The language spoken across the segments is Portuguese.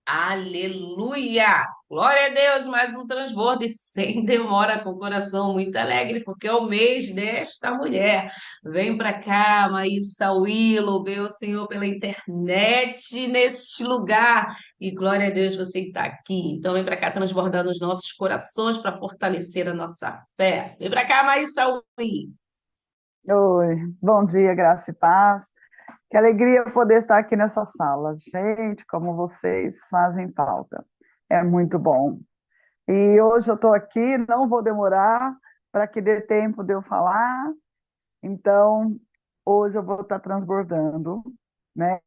Aleluia! Glória a Deus, mais um transbordo e sem demora, com o coração muito alegre, porque é o mês desta mulher. Vem para cá, Maísa Willow, vê o Senhor pela internet neste lugar. E glória a Deus, você está aqui. Então vem para cá transbordando os nossos corações para fortalecer a nossa fé. Vem para cá, Maísa Willow. Oi, bom dia, graça e paz. Que alegria poder estar aqui nessa sala. Gente, como vocês fazem falta. É muito bom. E hoje eu estou aqui, não vou demorar para que dê tempo de eu falar. Então, hoje eu vou estar transbordando, né?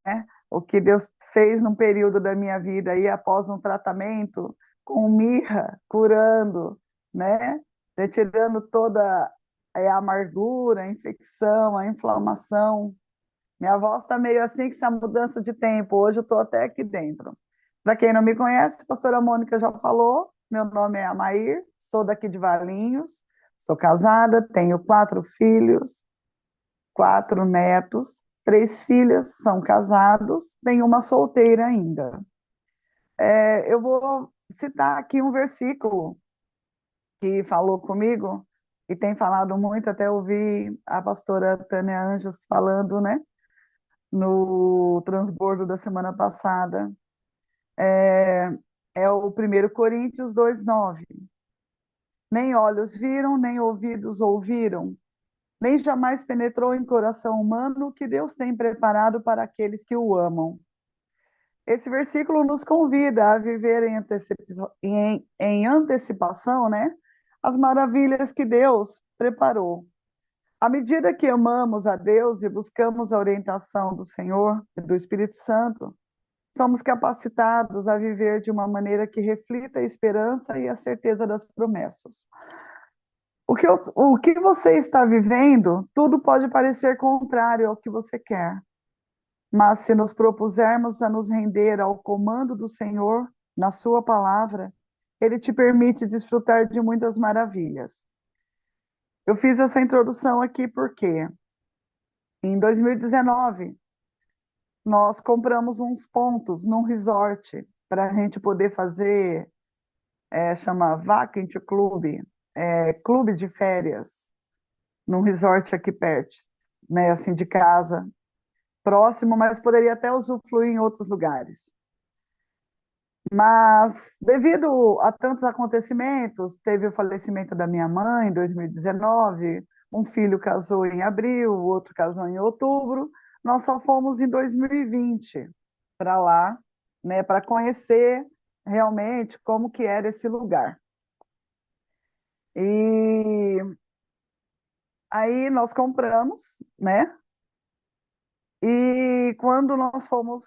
O que Deus fez num período da minha vida aí após um tratamento com mirra, curando, né? Retirando toda a amargura, a infecção, a inflamação. Minha voz está meio assim com essa mudança de tempo. Hoje eu estou até aqui dentro. Para quem não me conhece, a pastora Mônica já falou. Meu nome é Amair, sou daqui de Valinhos, sou casada, tenho 4 filhos, 4 netos, 3 filhas são casados, tenho uma solteira ainda. Eu vou citar aqui um versículo que falou comigo e tem falado muito, até ouvi a pastora Tânia Anjos falando, né? No transbordo da semana passada, é, é o 1 Coríntios 2:9. Nem olhos viram, nem ouvidos ouviram, nem jamais penetrou em coração humano o que Deus tem preparado para aqueles que o amam. Esse versículo nos convida a viver em antecipação, né? As maravilhas que Deus preparou. À medida que amamos a Deus e buscamos a orientação do Senhor e do Espírito Santo, somos capacitados a viver de uma maneira que reflita a esperança e a certeza das promessas. O que você está vivendo, tudo pode parecer contrário ao que você quer, mas se nos propusermos a nos render ao comando do Senhor, na Sua palavra, Ele te permite desfrutar de muitas maravilhas. Eu fiz essa introdução aqui porque, em 2019, nós compramos uns pontos num resort para a gente poder fazer chama Vacant Club, clube de férias, num resort aqui perto, né, assim, de casa, próximo, mas poderia até usufruir em outros lugares. Mas, devido a tantos acontecimentos, teve o falecimento da minha mãe em 2019, um filho casou em abril, o outro casou em outubro, nós só fomos em 2020 para lá, né, para conhecer realmente como que era esse lugar. E aí nós compramos, né? E quando nós fomos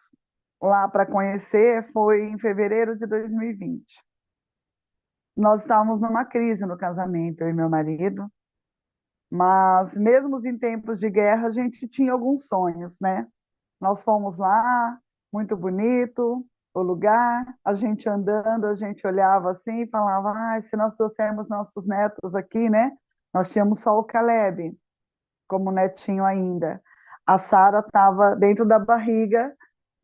lá para conhecer, foi em fevereiro de 2020. Nós estávamos numa crise no casamento, eu e meu marido, mas mesmo em tempos de guerra, a gente tinha alguns sonhos, né? Nós fomos lá, muito bonito o lugar, a gente andando, a gente olhava assim e falava, ah, se nós trouxermos nossos netos aqui, né? Nós tínhamos só o Caleb como netinho ainda. A Sara estava dentro da barriga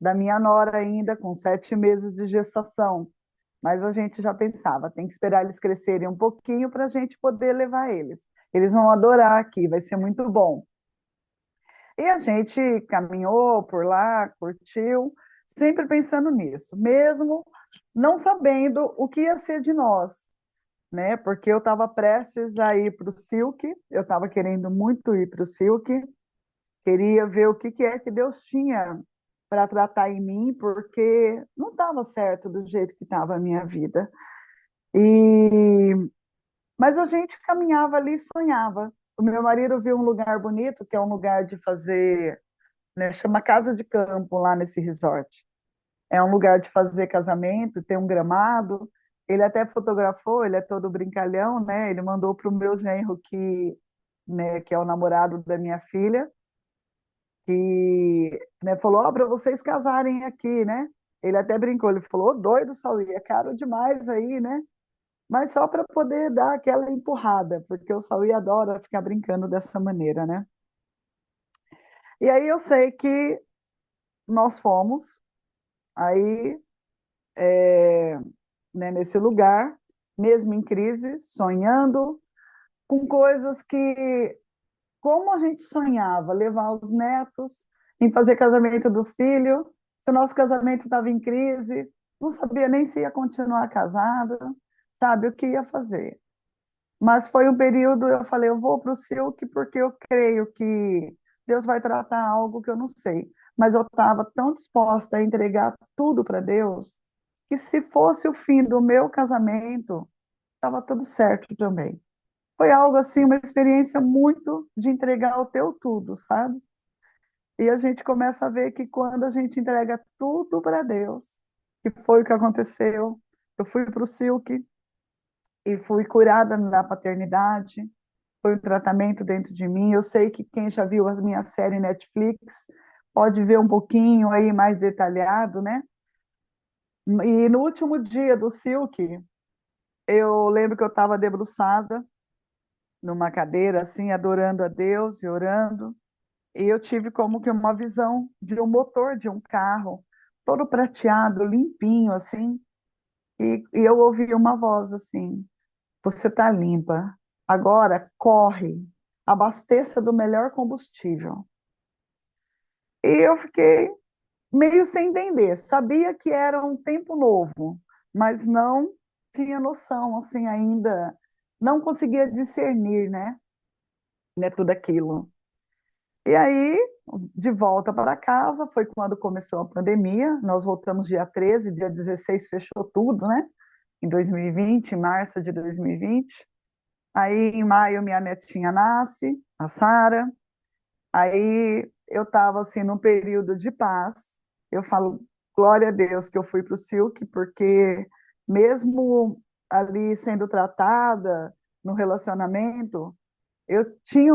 da minha nora ainda, com 7 meses de gestação. Mas a gente já pensava, tem que esperar eles crescerem um pouquinho para a gente poder levar eles. Eles vão adorar aqui, vai ser muito bom. E a gente caminhou por lá, curtiu, sempre pensando nisso, mesmo não sabendo o que ia ser de nós, né? Porque eu estava prestes a ir para o Silk, eu estava querendo muito ir para o Silk, queria ver o que, que é que Deus tinha para tratar em mim, porque não estava certo do jeito que estava a minha vida. E mas a gente caminhava ali e sonhava. O meu marido viu um lugar bonito, que é um lugar de fazer, né, chama Casa de Campo lá nesse resort. É um lugar de fazer casamento, tem um gramado. Ele até fotografou, ele é todo brincalhão, né? Ele mandou para o meu genro que, né, que é o namorado da minha filha, que, né, falou, ó, para vocês casarem aqui, né? Ele até brincou, ele falou, "Ô, doido, Saúl, é caro demais aí, né? Mas só para poder dar aquela empurrada, porque o Saúl adora ficar brincando dessa maneira, né? E aí eu sei que nós fomos, aí né, nesse lugar, mesmo em crise, sonhando com coisas que, como a gente sonhava, levar os netos, em fazer casamento do filho, se o nosso casamento estava em crise, não sabia nem se ia continuar casada, sabe o que ia fazer. Mas foi um período, eu falei, eu vou para o Silk porque eu creio que Deus vai tratar algo que eu não sei. Mas eu estava tão disposta a entregar tudo para Deus, que se fosse o fim do meu casamento, estava tudo certo também. Foi algo assim, uma experiência muito de entregar o teu tudo, sabe? E a gente começa a ver que quando a gente entrega tudo para Deus, que foi o que aconteceu, eu fui para o Silk e fui curada na paternidade, foi um tratamento dentro de mim. Eu sei que quem já viu as minhas séries Netflix pode ver um pouquinho aí mais detalhado, né? E no último dia do Silk, eu lembro que eu estava debruçada numa cadeira, assim, adorando a Deus e orando. E eu tive como que uma visão de um motor de um carro, todo prateado, limpinho, assim. E eu ouvi uma voz assim: Você está limpa. Agora corre, abasteça do melhor combustível. E eu fiquei meio sem entender. Sabia que era um tempo novo, mas não tinha noção, assim, ainda. Não conseguia discernir, né, tudo aquilo. E aí, de volta para casa, foi quando começou a pandemia. Nós voltamos dia 13, dia 16 fechou tudo, né? Em 2020, em março de 2020. Aí, em maio, minha netinha nasce, a Sara. Aí, eu estava, assim, num período de paz. Eu falo, glória a Deus que eu fui para o Silk, porque mesmo ali sendo tratada no relacionamento, eu tinha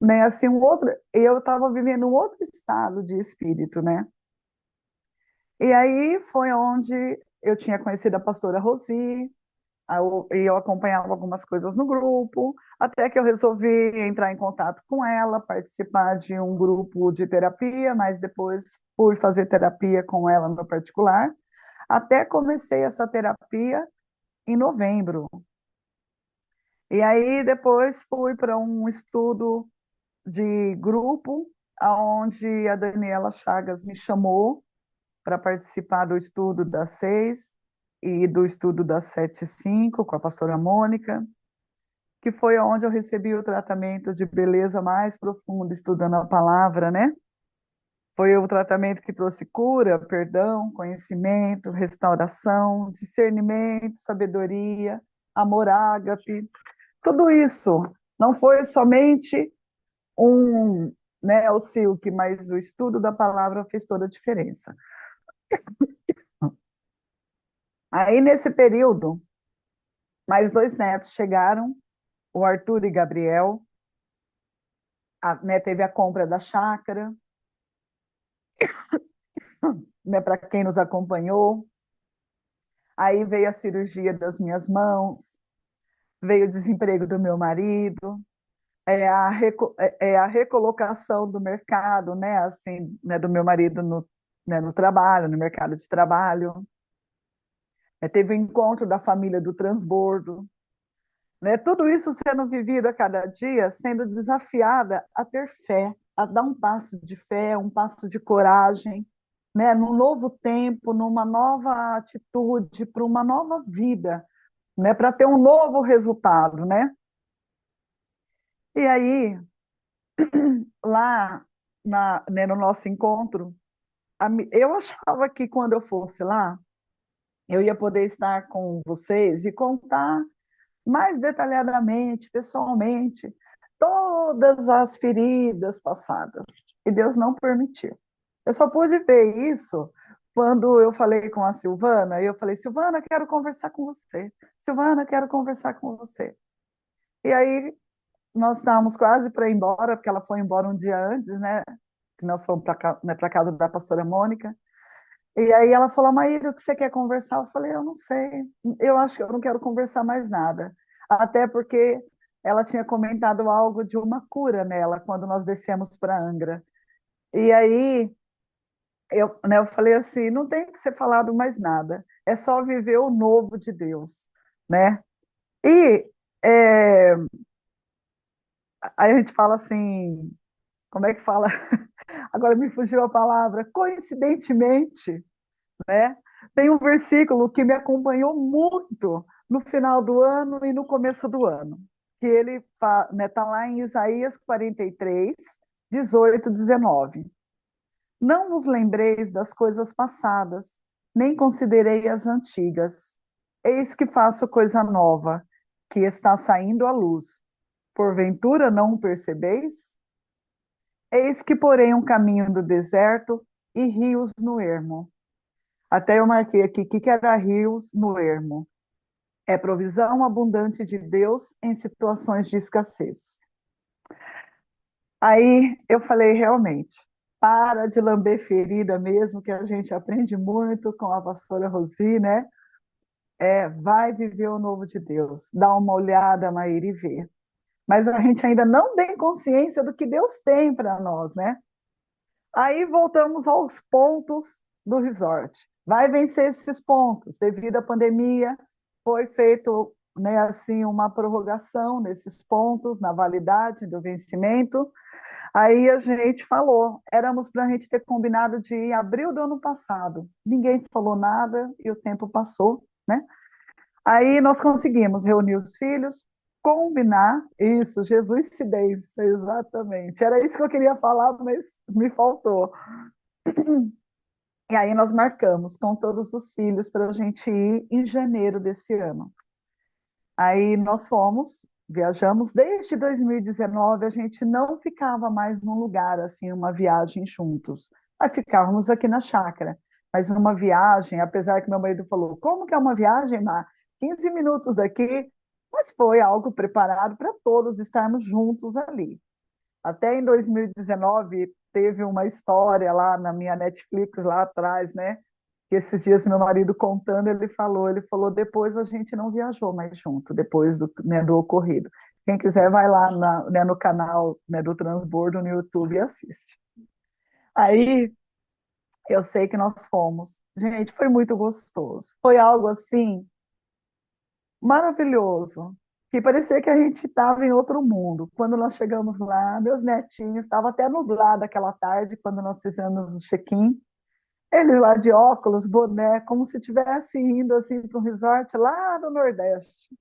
né, assim, eu estava vivendo um outro estado de espírito, né? E aí foi onde eu tinha conhecido a pastora Rosi, e eu acompanhava algumas coisas no grupo, até que eu resolvi entrar em contato com ela, participar de um grupo de terapia, mas depois fui fazer terapia com ela no particular, até comecei essa terapia em novembro. E aí depois fui para um estudo de grupo, aonde a Daniela Chagas me chamou para participar do estudo das 6 e do estudo das 7 e 5 com a pastora Mônica, que foi onde eu recebi o tratamento de beleza mais profundo, estudando a palavra, né? Foi o tratamento que trouxe cura, perdão, conhecimento, restauração, discernimento, sabedoria, amor ágape, tudo isso. Não foi somente um, né, o Silk, mas o estudo da palavra fez toda a diferença. Aí, nesse período, mais dois netos chegaram, o Arthur e Gabriel, né, teve a compra da chácara, né, para quem nos acompanhou. Aí veio a cirurgia das minhas mãos, veio o desemprego do meu marido, é a recolocação do mercado, né, assim, né, do meu marido no trabalho, no mercado de trabalho. Teve o encontro da família do transbordo, né? Tudo isso sendo vivido a cada dia, sendo desafiada a ter fé, a dar um passo de fé, um passo de coragem, né? Num novo tempo, numa nova atitude, para uma nova vida, né? Para ter um novo resultado, né? E aí, lá né, no nosso encontro, eu achava que quando eu fosse lá, eu ia poder estar com vocês e contar mais detalhadamente, pessoalmente, todas as feridas passadas. E Deus não permitiu. Eu só pude ver isso quando eu falei com a Silvana, e eu falei, Silvana, quero conversar com você. Silvana, quero conversar com você. E aí nós estávamos quase para ir embora, porque ela foi embora um dia antes, né? Que nós fomos para né, para casa da pastora Mônica. E aí ela falou, Maíra, o que você quer conversar? Eu falei, eu não sei, eu acho que eu não quero conversar mais nada. Até porque ela tinha comentado algo de uma cura nela quando nós descemos para Angra. E aí eu falei assim, não tem que ser falado mais nada, é só viver o novo de Deus, né? E é, aí a gente fala assim, como é que fala? Agora me fugiu a palavra, coincidentemente, né? Tem um versículo que me acompanhou muito no final do ano e no começo do ano, que ele está, né, tá lá em Isaías 43, 18, 19. Não vos lembreis das coisas passadas, nem considerei as antigas. Eis que faço coisa nova, que está saindo à luz. Porventura não o percebeis? Eis que porém um caminho do deserto e rios no ermo. Até eu marquei aqui, o que era rios no ermo? É provisão abundante de Deus em situações de escassez. Aí eu falei, realmente, para de lamber ferida mesmo, que a gente aprende muito com a pastora Rosi, né? Vai viver o novo de Deus. Dá uma olhada, Maíra, e vê. Mas a gente ainda não tem consciência do que Deus tem para nós, né? Aí voltamos aos pontos do resort. Vai vencer esses pontos. Devido à pandemia, foi feito, né, assim, uma prorrogação nesses pontos, na validade do vencimento. Aí a gente falou, éramos para a gente ter combinado de ir em abril do ano passado. Ninguém falou nada e o tempo passou, né? Aí nós conseguimos reunir os filhos, combinar isso, Jesus se densa, exatamente. Era isso que eu queria falar, mas me faltou. E aí nós marcamos com todos os filhos para a gente ir em janeiro desse ano. Aí nós fomos, viajamos desde 2019, a gente não ficava mais num lugar assim, uma viagem juntos. Aí ficávamos aqui na chácara. Mas uma viagem, apesar que meu marido falou, como que é uma viagem, Mar? 15 minutos daqui, mas foi algo preparado para todos estarmos juntos ali. Até em 2019 teve uma história lá na minha Netflix lá atrás, né? Que esses dias meu marido contando, ele falou, depois a gente não viajou mais junto, depois do, né, do ocorrido. Quem quiser vai lá né, no canal, né, do Transbordo no YouTube e assiste. Aí eu sei que nós fomos. Gente, foi muito gostoso. Foi algo assim maravilhoso, que parecia que a gente estava em outro mundo. Quando nós chegamos lá, meus netinhos, estava até nublado aquela tarde, quando nós fizemos o check-in, eles lá de óculos, boné, como se estivesse indo assim para um resort lá no Nordeste.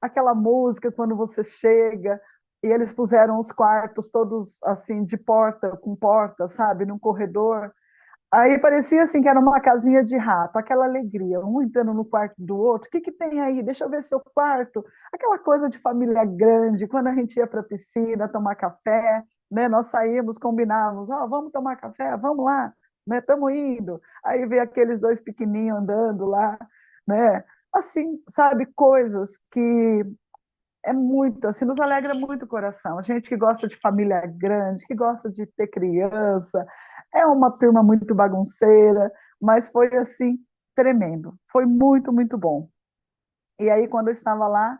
Aquela música quando você chega, e eles puseram os quartos todos assim de porta com porta, sabe, num corredor. Aí parecia assim que era uma casinha de rato, aquela alegria, um entrando no quarto do outro. O que que tem aí? Deixa eu ver seu quarto. Aquela coisa de família grande, quando a gente ia para a piscina tomar café, né? Nós saímos, combinávamos, vamos tomar café, vamos lá, né? Estamos indo. Aí vê aqueles dois pequenininhos andando lá, né? Assim, sabe, coisas que é muito, assim, nos alegra muito o coração. A gente que gosta de família grande, que gosta de ter criança, é uma turma muito bagunceira, mas foi assim, tremendo. Foi muito, muito bom. E aí, quando eu estava lá,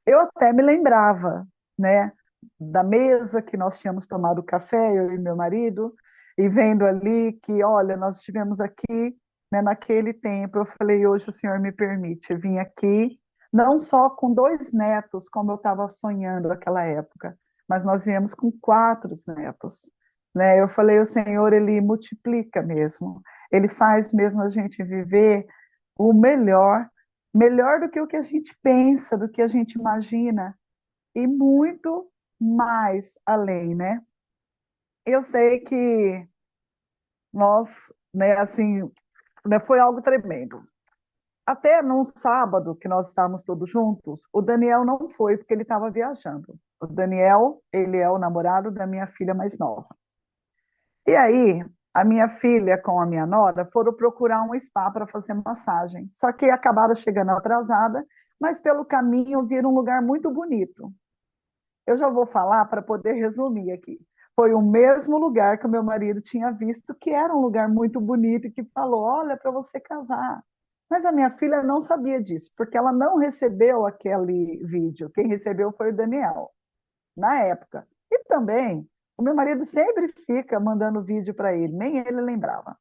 eu até me lembrava, né, da mesa que nós tínhamos tomado café, eu e meu marido, e vendo ali que, olha, nós estivemos aqui, né, naquele tempo. Eu falei, hoje o senhor me permite vir aqui, não só com dois netos, como eu estava sonhando naquela época, mas nós viemos com quatro netos, né? Eu falei, o senhor, ele multiplica mesmo, ele faz mesmo a gente viver o melhor, melhor do que o que a gente pensa, do que a gente imagina, e muito mais além, né? Eu sei que nós, né, assim, né, foi algo tremendo. Até num sábado que nós estávamos todos juntos, o Daniel não foi porque ele estava viajando. O Daniel, ele é o namorado da minha filha mais nova. E aí, a minha filha com a minha nora foram procurar um spa para fazer massagem. Só que acabaram chegando atrasada, mas pelo caminho viram um lugar muito bonito. Eu já vou falar para poder resumir aqui. Foi o mesmo lugar que o meu marido tinha visto, que era um lugar muito bonito e que falou: olha, para você casar. Mas a minha filha não sabia disso, porque ela não recebeu aquele vídeo. Quem recebeu foi o Daniel, na época. E também, o meu marido sempre fica mandando vídeo para ele, nem ele lembrava.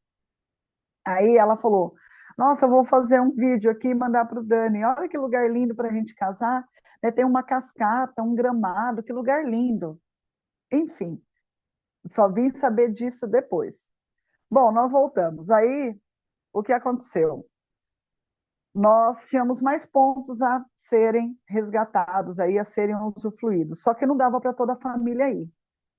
Aí ela falou: Nossa, eu vou fazer um vídeo aqui e mandar para o Dani. Olha que lugar lindo para a gente casar. Né, tem uma cascata, um gramado, que lugar lindo. Enfim, só vim saber disso depois. Bom, nós voltamos. Aí, o que aconteceu? Nós tínhamos mais pontos a serem resgatados, aí a serem usufruídos. Só que não dava para toda a família ir.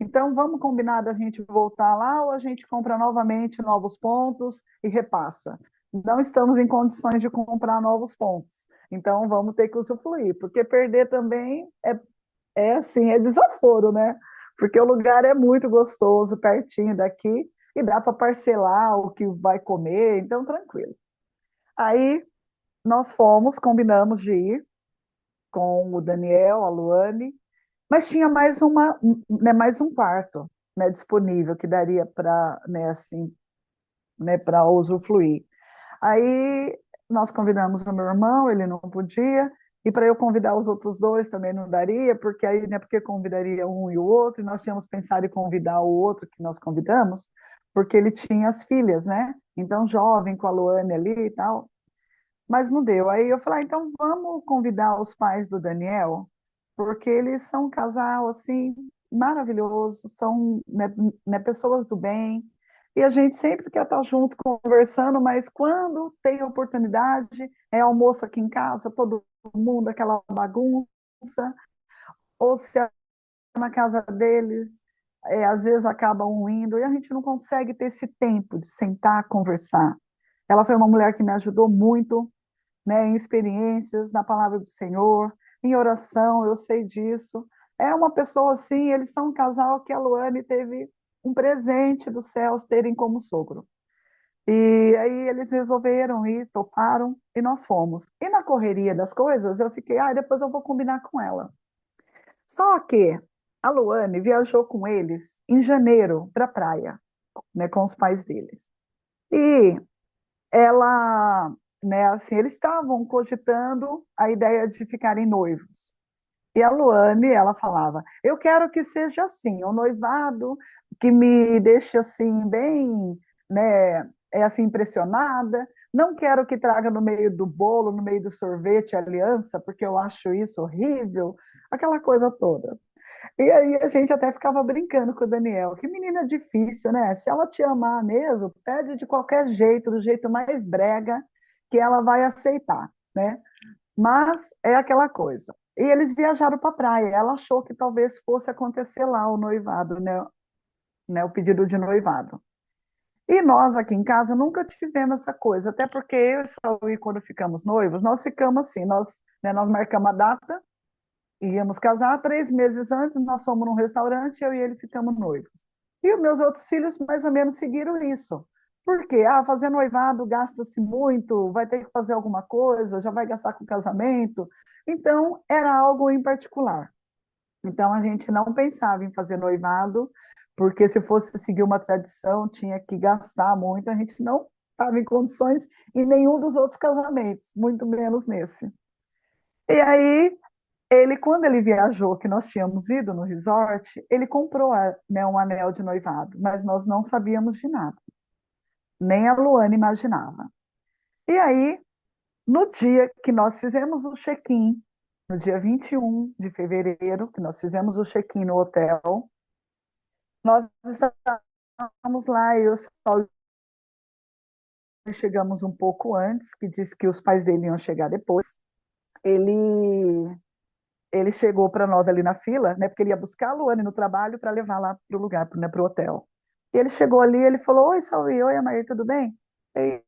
Então, vamos combinar da gente voltar lá ou a gente compra novamente novos pontos e repassa? Não estamos em condições de comprar novos pontos. Então, vamos ter que usufruir, porque perder também é assim, é desaforo, né? Porque o lugar é muito gostoso, pertinho daqui, e dá para parcelar o que vai comer, então tranquilo. Aí nós fomos, combinamos de ir com o Daniel, a Luane, mas tinha mais um quarto, né, disponível que daria para, né, assim, né, para usufruir. Aí nós convidamos o meu irmão, ele não podia, e para eu convidar os outros dois também não daria, porque aí, né, porque convidaria um e o outro, e nós tínhamos pensado em convidar o outro que nós convidamos, porque ele tinha as filhas, né? Então, jovem, com a Luane ali e tal, mas não deu. Aí eu falei, então vamos convidar os pais do Daniel, porque eles são um casal assim maravilhoso, são né, pessoas do bem, e a gente sempre quer estar junto conversando, mas quando tem oportunidade, é almoço aqui em casa, todo mundo aquela bagunça, ou se é na casa deles, às vezes acabam indo, e a gente não consegue ter esse tempo de sentar, conversar. Ela foi uma mulher que me ajudou muito, né, em experiências, na palavra do Senhor, em oração, eu sei disso. É uma pessoa assim, eles são um casal que a Luane teve um presente dos céus terem como sogro. E aí eles resolveram ir, toparam, e nós fomos. E na correria das coisas, eu fiquei, depois eu vou combinar com ela. Só que a Luane viajou com eles em janeiro para a praia, né, com os pais deles. E ela, né, assim, eles estavam cogitando a ideia de ficarem noivos. E a Luane, ela falava: Eu quero que seja assim, um noivado que me deixe assim bem, né, assim impressionada. Não quero que traga no meio do bolo, no meio do sorvete, aliança, porque eu acho isso horrível, aquela coisa toda. E aí a gente até ficava brincando com o Daniel. Que menina difícil, né? Se ela te amar mesmo, pede de qualquer jeito, do jeito mais brega, que ela vai aceitar, né? Mas é aquela coisa. E eles viajaram para a praia. Ela achou que talvez fosse acontecer lá o noivado, né? O pedido de noivado. E nós aqui em casa nunca tivemos essa coisa, até porque eu e o Saúl, quando ficamos noivos, nós ficamos assim, nós marcamos a data, íamos casar 3 meses antes, nós fomos num restaurante, eu e ele ficamos noivos. E os meus outros filhos mais ou menos seguiram isso. Por quê? Fazer noivado gasta-se muito, vai ter que fazer alguma coisa, já vai gastar com casamento. Então, era algo em particular. Então, a gente não pensava em fazer noivado, porque se fosse seguir uma tradição, tinha que gastar muito, a gente não estava em condições em nenhum dos outros casamentos, muito menos nesse. E aí, quando ele viajou, que nós tínhamos ido no resort, ele comprou, né, um anel de noivado, mas nós não sabíamos de nada, nem a Luana imaginava. E aí, no dia que nós fizemos o check-in, no dia 21 de fevereiro, que nós fizemos o check-in no hotel, nós estávamos lá, eu só chegamos um pouco antes, que disse que os pais dele iam chegar depois. Ele ele chegou para nós ali na fila, né, porque ele ia buscar a Luane no trabalho para levar lá para o lugar, né, para o hotel. E ele chegou ali, ele falou: Oi, Salvi, oi, Amaí, tudo bem?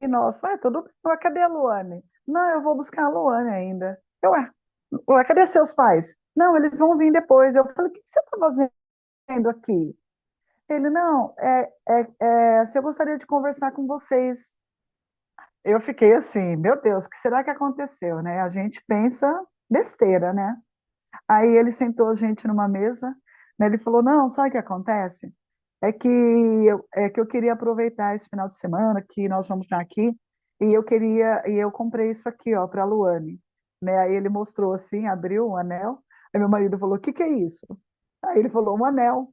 E nós, tudo bem, ué, cadê a Luane? Não, eu vou buscar a Luane ainda. Ué, cadê seus pais? Não, eles vão vir depois. Eu falei: O que você está fazendo aqui? Ele: Não, se eu gostaria de conversar com vocês. Eu fiquei assim: Meu Deus, o que será que aconteceu, né? A gente pensa besteira, né? Aí ele sentou a gente numa mesa, né, ele falou: Não, sabe o que acontece? É que eu queria aproveitar esse final de semana que nós vamos estar aqui e eu comprei isso aqui, ó, para a Luane, né? Aí ele mostrou assim, abriu um anel. Aí meu marido falou: O que que é isso? Aí ele falou: Um anel.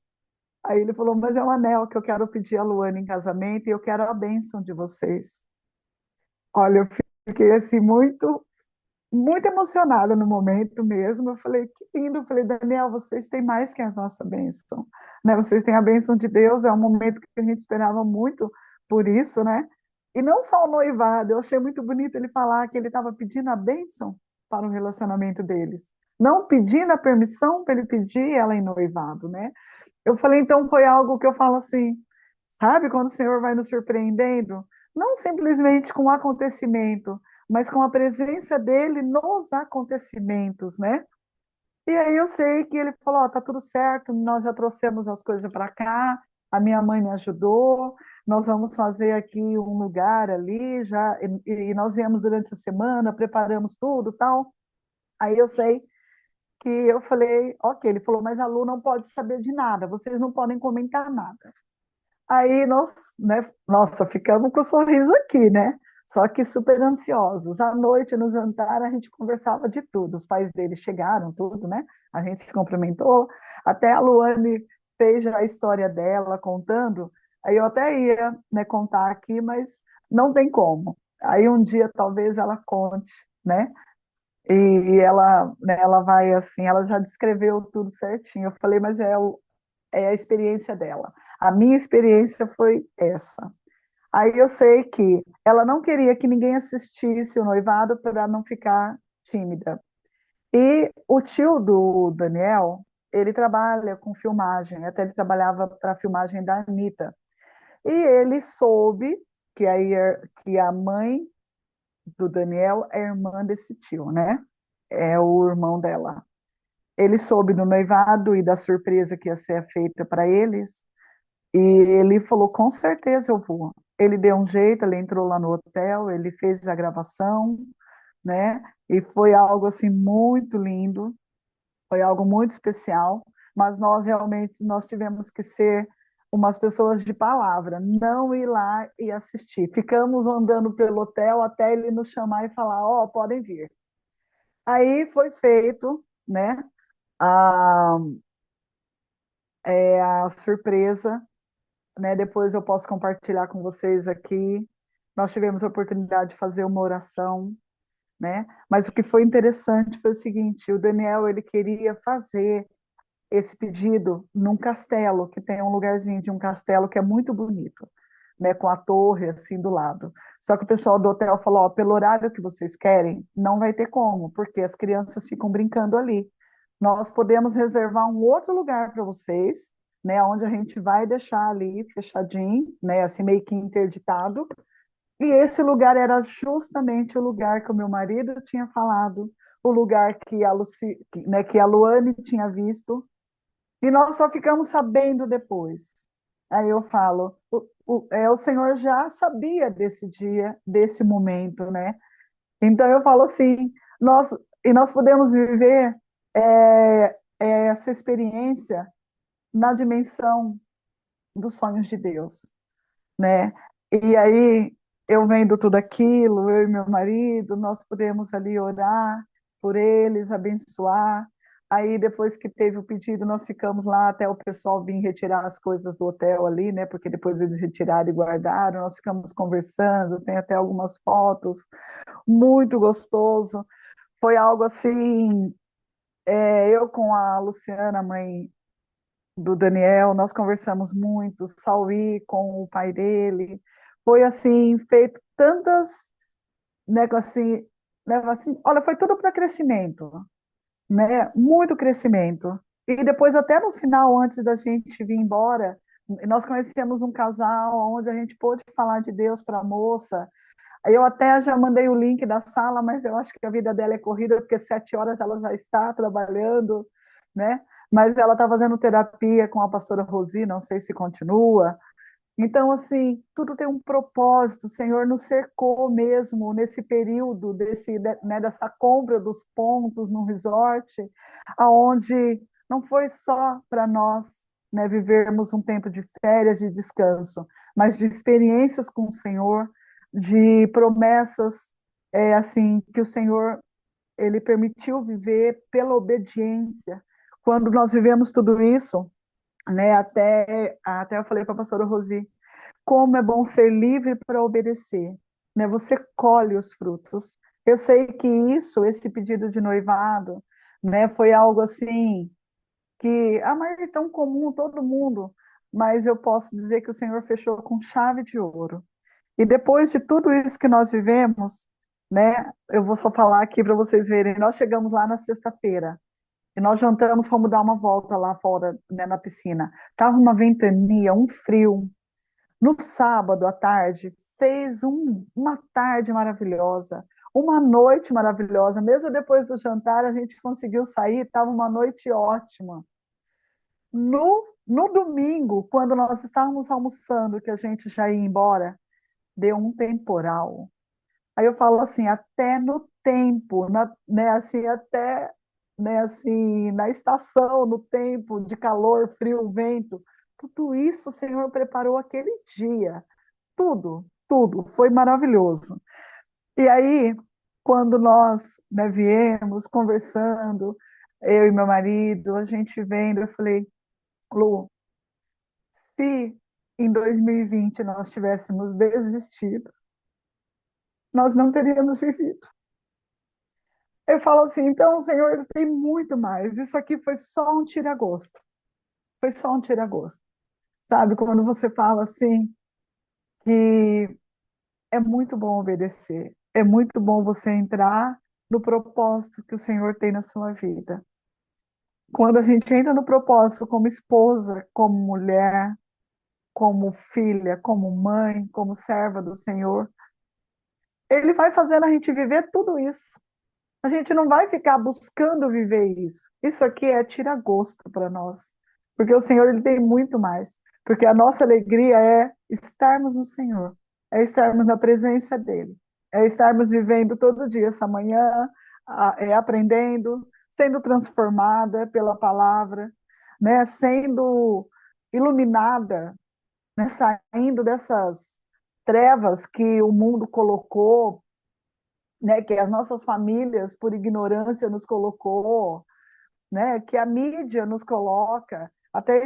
Aí ele falou: Mas é um anel que eu quero pedir a Luane em casamento e eu quero a bênção de vocês. Olha, eu fiquei assim muito emocionada no momento mesmo. Eu falei, que lindo. Eu falei, Daniel, vocês têm mais que a nossa bênção, né? Vocês têm a bênção de Deus. É um momento que a gente esperava muito por isso, né? E não só o noivado. Eu achei muito bonito ele falar que ele estava pedindo a bênção para o relacionamento deles, não pedindo a permissão para ele pedir ela em noivado, né? Eu falei, então foi algo que eu falo assim, sabe, quando o Senhor vai nos surpreendendo, não simplesmente com o acontecimento, mas com a presença dele nos acontecimentos, né? E aí eu sei que ele falou, ó, tá tudo certo, nós já trouxemos as coisas para cá, a minha mãe me ajudou, nós vamos fazer aqui um lugar ali, já, e nós viemos durante a semana, preparamos tudo, tal. Aí eu sei que eu falei, ok, ele falou, mas a Lu não pode saber de nada, vocês não podem comentar nada. Aí nós, né, nossa, ficamos com o sorriso aqui, né? Só que super ansiosos. À noite, no jantar, a gente conversava de tudo. Os pais dele chegaram, tudo, né? A gente se cumprimentou. Até a Luane fez já a história dela, contando. Aí eu até ia, né, contar aqui, mas não tem como. Aí um dia talvez ela conte, né? E ela, né, ela vai assim, ela já descreveu tudo certinho. Eu falei, mas é a experiência dela. A minha experiência foi essa. Aí eu sei que ela não queria que ninguém assistisse o noivado para não ficar tímida. E o tio do Daniel, ele trabalha com filmagem, até ele trabalhava para a filmagem da Anitta. E ele soube que a mãe do Daniel é irmã desse tio, né? É o irmão dela. Ele soube do noivado e da surpresa que ia ser feita para eles. E ele falou, com certeza eu vou. Ele deu um jeito, ele entrou lá no hotel, ele fez a gravação, né? E foi algo assim muito lindo, foi algo muito especial, mas nós realmente nós tivemos que ser umas pessoas de palavra, não ir lá e assistir. Ficamos andando pelo hotel até ele nos chamar e falar, ó, oh, podem vir. Aí foi feito, né? A, a surpresa, né? Depois eu posso compartilhar com vocês aqui. Nós tivemos a oportunidade de fazer uma oração, né? Mas o que foi interessante foi o seguinte: o Daniel ele queria fazer esse pedido num castelo, que tem um lugarzinho de um castelo que é muito bonito, né? Com a torre assim do lado. Só que o pessoal do hotel falou: ó, pelo horário que vocês querem, não vai ter como, porque as crianças ficam brincando ali. Nós podemos reservar um outro lugar para vocês, né, onde a gente vai deixar ali fechadinho, né, assim meio que interditado. E esse lugar era justamente o lugar que o meu marido tinha falado, o lugar que né, que a Luane tinha visto, e nós só ficamos sabendo depois. Aí eu falo, o Senhor já sabia desse dia, desse momento, né? Então eu falo assim, nós podemos viver essa experiência na dimensão dos sonhos de Deus, né? E aí eu vendo tudo aquilo, eu e meu marido, nós podemos ali orar por eles, abençoar. Aí depois que teve o pedido, nós ficamos lá até o pessoal vir retirar as coisas do hotel ali, né? Porque depois eles retiraram e guardaram, nós ficamos conversando, tem até algumas fotos, muito gostoso. Foi algo assim, eu com a Luciana, mãe do Daniel, nós conversamos muito, o Sauí com o pai dele, foi assim, feito tantas, assim, assim, olha, foi tudo para crescimento, né? Muito crescimento. E depois, até no final, antes da gente vir embora, nós conhecemos um casal onde a gente pôde falar de Deus para a moça. Eu até já mandei o link da sala, mas eu acho que a vida dela é corrida, porque 7 horas ela já está trabalhando, né? Mas ela está fazendo terapia com a pastora Rosi, não sei se continua. Então, assim, tudo tem um propósito. O Senhor nos cercou mesmo nesse período né, dessa compra dos pontos no resort, aonde não foi só para nós, né, vivermos um tempo de férias, de descanso, mas de experiências com o Senhor, de promessas, assim, que o Senhor ele permitiu viver pela obediência. Quando nós vivemos tudo isso, né, até eu falei para a pastora Rosi, como é bom ser livre para obedecer. né? Você colhe os frutos. Eu sei que isso, esse pedido de noivado, né, foi algo assim que a maioria é tão comum, todo mundo, mas eu posso dizer que o Senhor fechou com chave de ouro. E depois de tudo isso que nós vivemos, né, eu vou só falar aqui para vocês verem, nós chegamos lá na sexta-feira, e nós jantamos, fomos dar uma volta lá fora, né, na piscina. Tava uma ventania, um frio. No sábado à tarde, fez uma tarde maravilhosa, uma noite maravilhosa. Mesmo depois do jantar, a gente conseguiu sair, estava uma noite ótima. No domingo, quando nós estávamos almoçando, que a gente já ia embora, deu um temporal. Aí eu falo assim, até no tempo, né, assim, até, né, assim, na estação, no tempo de calor, frio, vento, tudo isso o Senhor preparou aquele dia. Tudo, tudo, foi maravilhoso. E aí, quando nós, né, viemos conversando, eu e meu marido, a gente vendo, eu falei, Lu, se em 2020 nós tivéssemos desistido, nós não teríamos vivido. Eu falo assim, então, Senhor, tem muito mais. Isso aqui foi só um tira-gosto. Foi só um tira-gosto. Sabe, quando você fala assim, que é muito bom obedecer. É muito bom você entrar no propósito que o Senhor tem na sua vida. Quando a gente entra no propósito como esposa, como mulher, como filha, como mãe, como serva do Senhor, Ele vai fazendo a gente viver tudo isso. A gente não vai ficar buscando viver isso. Isso aqui é tira-gosto para nós. Porque o Senhor ele tem muito mais. Porque a nossa alegria é estarmos no Senhor, é estarmos na presença dEle, é estarmos vivendo todo dia essa manhã, aprendendo, sendo transformada pela palavra, né? Sendo iluminada, né? Saindo dessas trevas que o mundo colocou, né, que as nossas famílias, por ignorância, nos colocou, né, que a mídia nos coloca. Até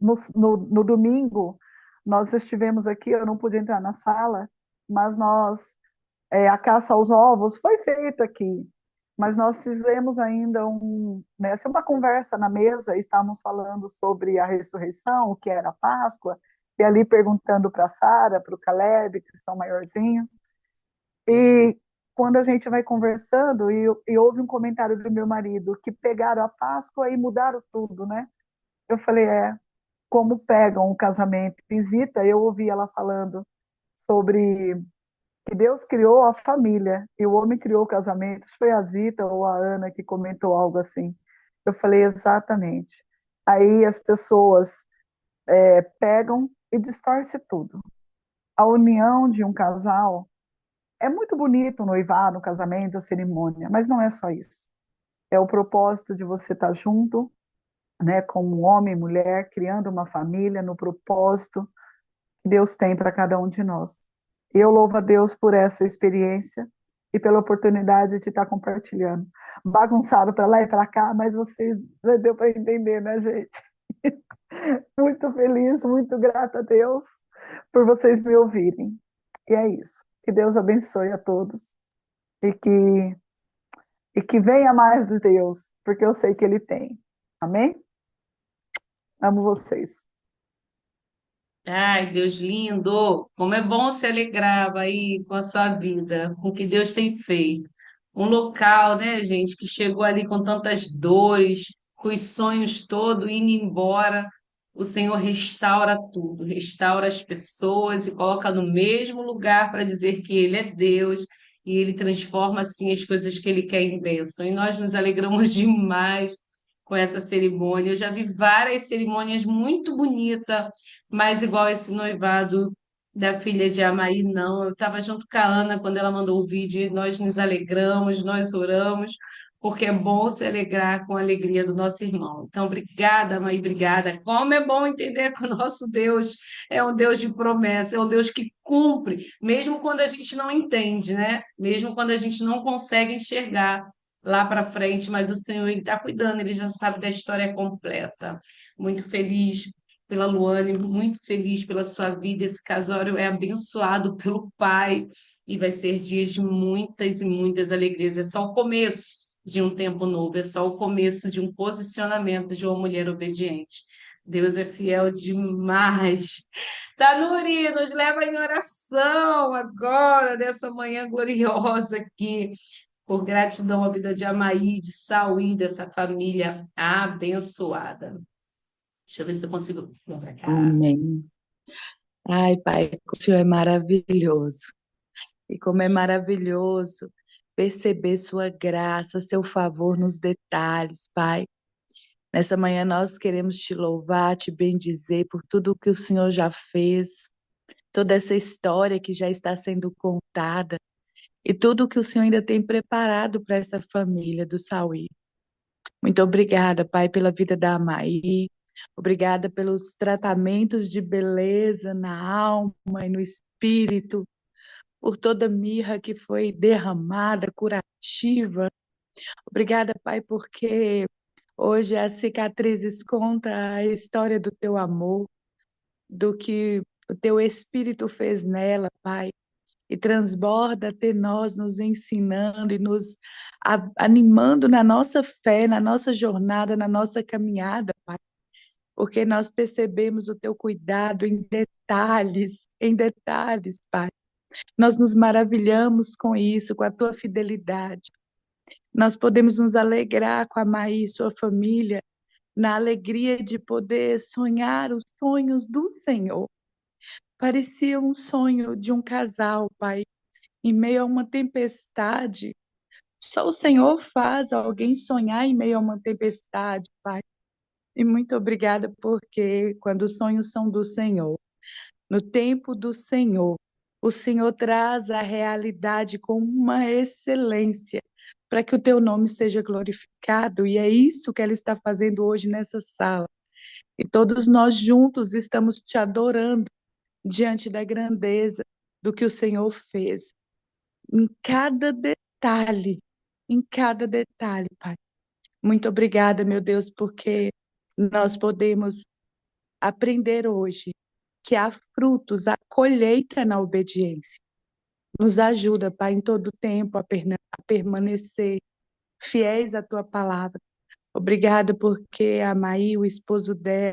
no domingo, nós estivemos aqui, eu não pude entrar na sala, mas a caça aos ovos foi feita aqui, mas nós fizemos ainda né, assim, uma conversa na mesa, estávamos falando sobre a ressurreição, o que era a Páscoa, e ali perguntando para a Sara, para o Caleb, que são maiorzinhos, e quando a gente vai conversando, e houve um comentário do meu marido, que pegaram a Páscoa e mudaram tudo, né? Eu falei, como pegam o casamento. Visita, eu ouvi ela falando sobre que Deus criou a família e o homem criou o casamento. Acho que foi a Zita ou a Ana que comentou algo assim. Eu falei, exatamente. Aí as pessoas pegam e distorcem tudo. A união de um casal é muito bonito o noivado, o casamento, a cerimônia, mas não é só isso. É o propósito de você estar junto, né, como homem e mulher, criando uma família no propósito que Deus tem para cada um de nós. Eu louvo a Deus por essa experiência e pela oportunidade de estar compartilhando. Bagunçado para lá e para cá, mas vocês deu para entender, né, gente? Muito feliz, muito grata a Deus por vocês me ouvirem. E é isso. Que Deus abençoe a todos e que venha mais de Deus, porque eu sei que Ele tem. Amém? Amo vocês. Ai, Deus lindo! Como é bom se alegrava aí com a sua vida, com o que Deus tem feito. Um local, né, gente, que chegou ali com tantas dores, com os sonhos todos indo embora. O Senhor restaura tudo, restaura as pessoas e coloca no mesmo lugar para dizer que Ele é Deus e Ele transforma assim as coisas que Ele quer em bênção. E nós nos alegramos demais com essa cerimônia. Eu já vi várias cerimônias muito bonitas, mas igual esse noivado da filha de Amaí, não. Eu estava junto com a Ana quando ela mandou o vídeo e nós nos alegramos, nós oramos, porque é bom se alegrar com a alegria do nosso irmão. Então, obrigada, mãe, obrigada. Como é bom entender que o nosso Deus é um Deus de promessa, é um Deus que cumpre, mesmo quando a gente não entende, né? Mesmo quando a gente não consegue enxergar lá para frente, mas o Senhor ele está cuidando, ele já sabe da história completa. Muito feliz pela Luane, muito feliz pela sua vida. Esse casório é abençoado pelo Pai e vai ser dias de muitas e muitas alegrias. É só o começo de um tempo novo, é só o começo de um posicionamento de uma mulher obediente. Deus é fiel demais. Tanuri, nos leva em oração agora, nessa manhã gloriosa aqui, por gratidão à vida de Amaí, de Sauí, dessa família abençoada. Deixa eu ver se eu consigo vir para cá. Amém. Ai, Pai, o Senhor é maravilhoso. E como é maravilhoso perceber sua graça, seu favor nos detalhes, Pai. Nessa manhã nós queremos te louvar, te bendizer por tudo o que o Senhor já fez, toda essa história que já está sendo contada e tudo o que o Senhor ainda tem preparado para essa família do Sauí. Muito obrigada, Pai, pela vida da Amaí. Obrigada pelos tratamentos de beleza na alma e no espírito, por toda a mirra que foi derramada, curativa. Obrigada, Pai, porque hoje as cicatrizes contam a história do teu amor, do que o teu Espírito fez nela, Pai, e transborda até nós, nos ensinando e nos animando na nossa fé, na nossa jornada, na nossa caminhada, Pai, porque nós percebemos o teu cuidado em detalhes, Pai. Nós nos maravilhamos com isso, com a tua fidelidade. Nós podemos nos alegrar com a Maí e sua família, na alegria de poder sonhar os sonhos do Senhor. Parecia um sonho de um casal, Pai, em meio a uma tempestade. Só o Senhor faz alguém sonhar em meio a uma tempestade, Pai. E muito obrigada, porque quando os sonhos são do Senhor, no tempo do Senhor, o Senhor traz a realidade com uma excelência, para que o teu nome seja glorificado. E é isso que ela está fazendo hoje nessa sala. E todos nós juntos estamos te adorando diante da grandeza do que o Senhor fez. Em cada detalhe, Pai. Muito obrigada, meu Deus, porque nós podemos aprender hoje que há frutos, há colheita na obediência. Nos ajuda, Pai, em todo tempo a permanecer fiéis à tua palavra. Obrigada porque a Maí, o esposo dela,